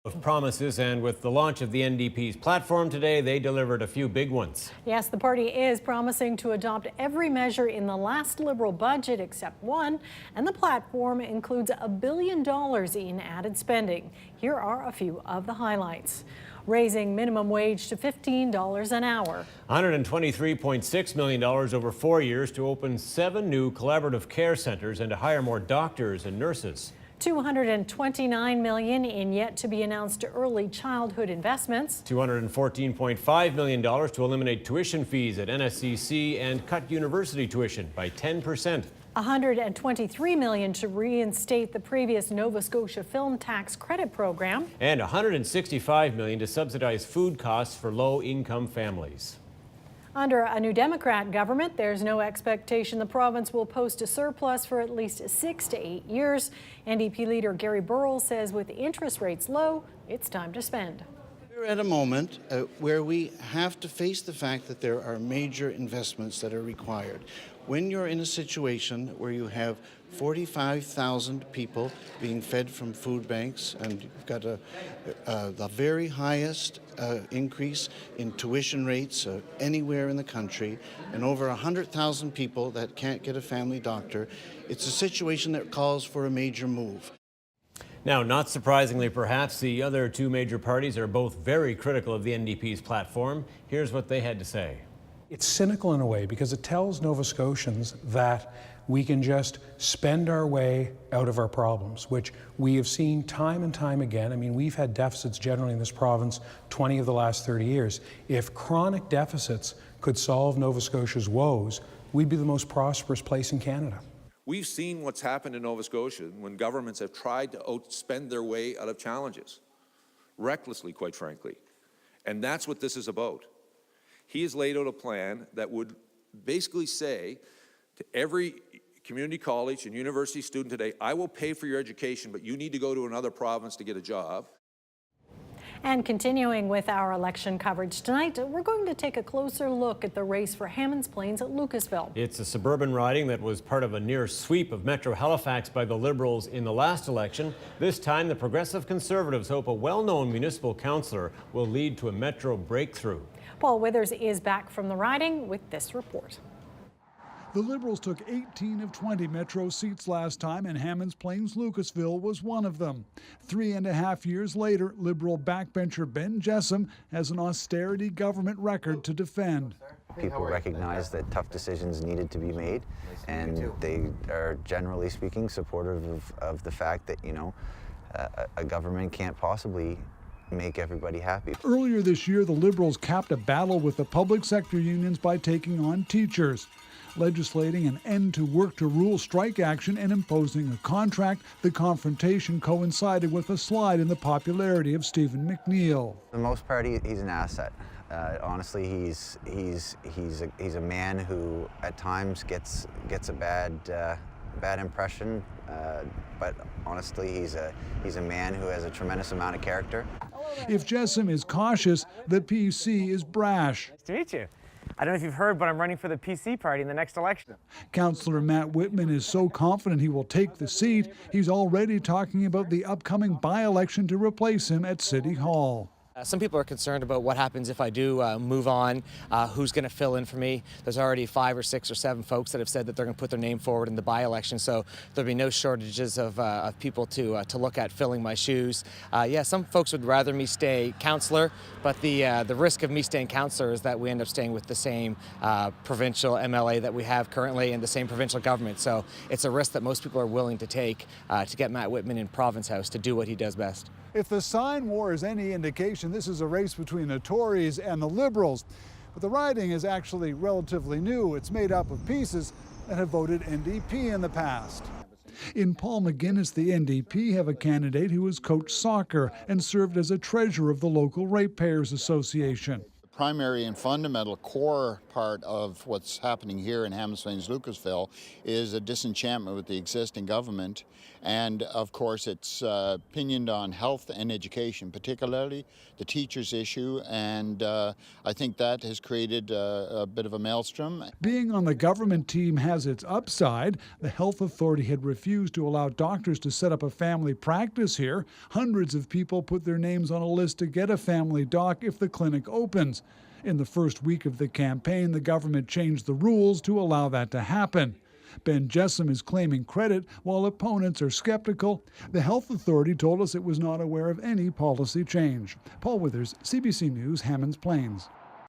Of promises, and with the launch of the NDP's platform today, they delivered a few big ones. Yes, the party is promising to adopt every measure in the last Liberal budget except one, and the platform includes $1 billion in added spending. Here are a few of the highlights. Raising minimum wage to $15 an hour. $123.6 million over 4 years to open 7 new collaborative care centers and to hire more doctors and nurses. $229 million in yet-to-be-announced early childhood investments. $214.5 million to eliminate tuition fees at NSCC and cut university tuition by 10%. $123 million to reinstate the previous Nova Scotia film tax credit program. And $165 million to subsidize food costs for low-income families. Under a new Democrat government, there's no expectation the province will post a surplus for at least 6 to 8 years. NDP leader Gary Burrill says with interest rates low, it's time to spend. We're at a moment where we have to face the fact that there are major investments that are required. When you're in a situation where you have 45,000 people being fed from food banks, and you've got the very highest increase in tuition rates anywhere in the country, and over 100,000 people that can't get a family doctor, it's a situation that calls for a major move. Now, not surprisingly, perhaps, the other two major parties are both very critical of the NDP's platform. Here's what they had to say. It's cynical in a way because it tells Nova Scotians that we can just spend our way out of our problems, which we have seen time and time again. I mean, we've had deficits generally in this province 20 of the last 30 years. If chronic deficits could solve Nova Scotia's woes, we'd be the most prosperous place in Canada. We've seen what's happened in Nova Scotia when governments have tried to outspend their way out of challenges, recklessly, quite frankly. And that's what this is about. He has laid out a plan that would basically say to every community college and university student today, I will pay for your education, but you need to go to another province to get a job. And continuing with our election coverage tonight, we're going to take a closer look at the race for Hammonds Plains at Lucasville. It's a suburban riding that was part of a near sweep of Metro Halifax by the Liberals in the last election. This time, the Progressive Conservatives hope a well-known municipal councillor will lead to a Metro breakthrough. Paul Withers is back from the riding with this report. The Liberals took 18 of 20 Metro seats last time, and Hammonds Plains Lucasville was one of them. 3.5 years later, Liberal backbencher Ben Jessom has an austerity government record to defend. People recognize that tough decisions needed to be made, and they are, generally speaking, supportive of the fact that, you know, a government can't possibly make everybody happy. Earlier this year, the Liberals capped a battle with the public sector unions by taking on teachers, legislating an end to work-to-rule strike action and imposing a contract. The confrontation coincided with a slide in the popularity of Stephen McNeil. For the most part, he's an asset. Honestly, he's a man who at times gets a bad impression, but honestly, he's a man who has a tremendous amount of character. If Jessom is cautious, the PC is brash. Nice to meet you. I don't know if you've heard, but I'm running for the PC party in the next election. Councillor Matt Whitman is so confident he will take the seat, he's already talking about the upcoming by-election to replace him at City Hall. Some people are concerned about what happens if I do move on, who's going to fill in for me. There's already 5 or 6 or 7 folks that have said that they're going to put their name forward in the by-election, so there'll be no shortages of people to look at filling my shoes. Yeah, some folks would rather me stay councillor, but the risk of me staying councillor is that we end up staying with the same provincial MLA that we have currently and the same provincial government. So it's a risk that most people are willing to take to get Matt Whitman in Province House to do what he does best. If the sign war is any indication, this is a race between the Tories and the Liberals. But the riding is actually relatively new. It's made up of pieces that have voted NDP in the past. In Paul McGuinness, the NDP have a candidate who has coached soccer and served as a treasurer of the local Ratepayers Association. The primary and fundamental core part of what's happening here in Hamilton Plains Lucasville is a disenchantment with the existing government, and of course it's pinioned on health and education, particularly the teachers issue, and I think that has created a bit of a maelstrom. Being on the government team has its upside. The health authority had refused to allow doctors to set up a family practice here. Hundreds of people put their names on a list to get a family doc if the clinic opens. In the first week of the campaign, the government changed the rules to allow that to happen. Ben Jessom is claiming credit while opponents are skeptical. The health authority told us it was not aware of any policy change. Paul Withers, CBC News, Hammonds Plains.